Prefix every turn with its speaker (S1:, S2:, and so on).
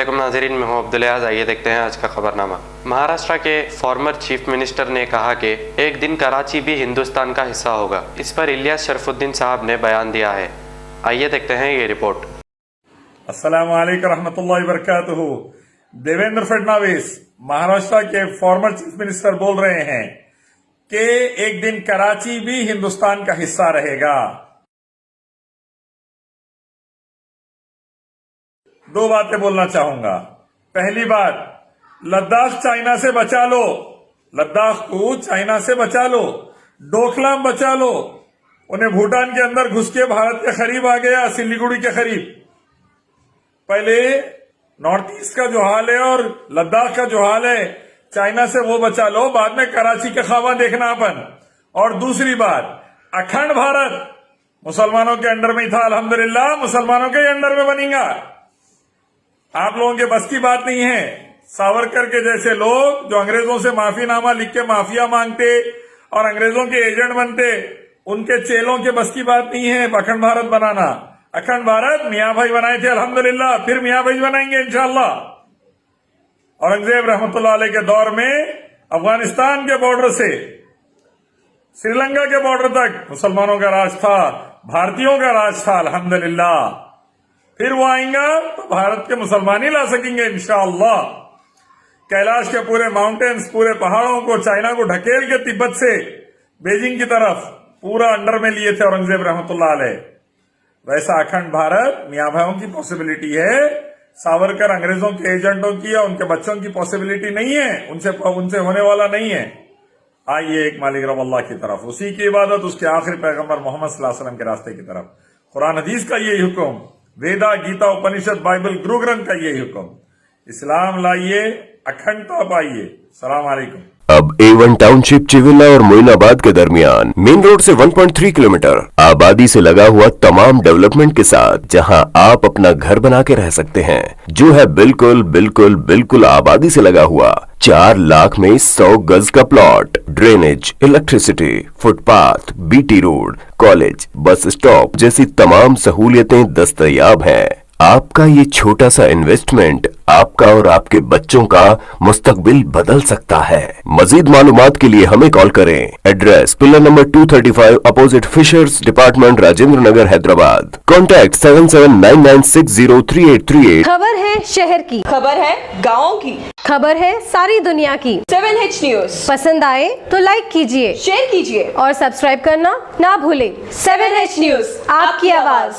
S1: अस्सलामुअलैकुम नाज़रीन, मैं हूं अब्दुल अयाज़। आइए देखते हैं आज का खबरनामा। महाराष्ट्र के फॉर्मर चीफ मिनिस्टर ने कहा कि एक दिन कराची भी हिंदुस्तान का हिस्सा होगा। इस पर इलियास शरफुद्दीन साहब ने बयान दिया है। आइए देखते हैं ये रिपोर्ट।
S2: अस्सलामु अलैकुम रहमतुल्लाहि व बरकातुहू। देवेंद्र फडणवीस महाराष्ट्र के फॉर्मर चीफ मिनिस्टर बोल रहे हैं कि एक दिन कराची भी हिंदुस्तान का हिस्सा रहेगा। दो बातें बोलना चाहूंगा। पहली बात, लद्दाख चाइना से बचा लो, लद्दाख को चाइना से बचा लो, डोकलाम बचा लो। उन्हें भूटान के अंदर घुस के भारत के करीब आ गया, सिलीगुड़ी के करीब। पहले नॉर्थ ईस्ट का जो हाल है और लद्दाख का जो हाल है, चाइना से वो बचा लो, बाद में कराची के ख्वाब देखना अपन। और दूसरी बात, अखंड भारत मुसलमानों के अंडर में ही था, अल्हम्दुलिल्लाह मुसलमानों के अंडर में बनेगा। आप लोगों के बस की बात नहीं है। सावरकर के जैसे लोग जो अंग्रेजों से माफीनामा लिख के माफिया मांगते और अंग्रेजों के एजेंट बनते, उनके चेलों के बस की बात नहीं है अखंड भारत बनाना। अखंड भारत मियाँ भाई बनाए थे, अल्हम्दुलिल्लाह, फिर मियाँ भाई बनाएंगे इंशाअल्लाह। औरंगजेब रहमतुल्लाह अलैह के दौर में अफगानिस्तान के बॉर्डर से श्रीलंका के बॉर्डर तक मुसलमानों का राज था, भारतीयों का राज था, अल्हम्दुलिल्लाह। फिर वो आएंगा तो भारत के मुसलमान ही ला सकेंगे इंशाअल्लाह। कैलाश के पूरे माउंटेन्स, पूरे पहाड़ों को चाइना को ढकेल के तिब्बत से बीजिंग की तरफ पूरा अंडर में लिए थे औरंगजेब रहमतुल्लाह अलैह। वैसा अखंड भारत मियाँ भाइयों की पॉसिबिलिटी है, सावरकर अंग्रेजों के एजेंटों की या उनके बच्चों की पॉसिबिलिटी नहीं है, उनसे होने वाला नहीं है। आइए एक मालिक रब अल्लाह की तरफ, उसी की इबादत, उसके आखिरी पैगंबर मोहम्मद सल्लल्लाहु अलैहि वसल्लम के रास्ते की तरफ। कुरान हदीस का यही हुक्म, वेदा गीता उपनिषद बाइबल गुरु ग्रंथ का यही हुक्म। इस्लाम लाइए, अखंडता पाइए। सलाम अलैकुम।
S3: अब A1 टाउनशिप चिविला और मोइनाबाद के दरमियान मेन रोड से 1.3 किलोमीटर आबादी से लगा हुआ तमाम डेवलपमेंट के साथ, जहां आप अपना घर बना के रह सकते हैं, जो है बिल्कुल बिल्कुल बिल्कुल आबादी से लगा हुआ। 4 लाख में 100 गज का plot, drainage, electricity, footpath, BT road, college, bus stop जैसी तमाम सहूलियतें दस्तयाब हैं। आपका ये छोटा सा इन्वेस्टमेंट आपका और आपके बच्चों का मुस्तकबिल बदल सकता है। मजीद मालूमात के लिए हमें कॉल करें। Address pillar number 235 opposite fisheries department, Rajendra Nagar, Hyderabad. Contact 7799603838।
S4: खबर है शहर की,
S5: खबर है गाँव की,
S4: खबर है सारी दुनिया की।
S5: 7H न्यूज
S4: पसंद आए तो लाइक कीजिए,
S5: शेयर कीजिए
S4: और सब्सक्राइब करना ना भूलें।
S5: 7H न्यूज,
S4: आपकी आवाज।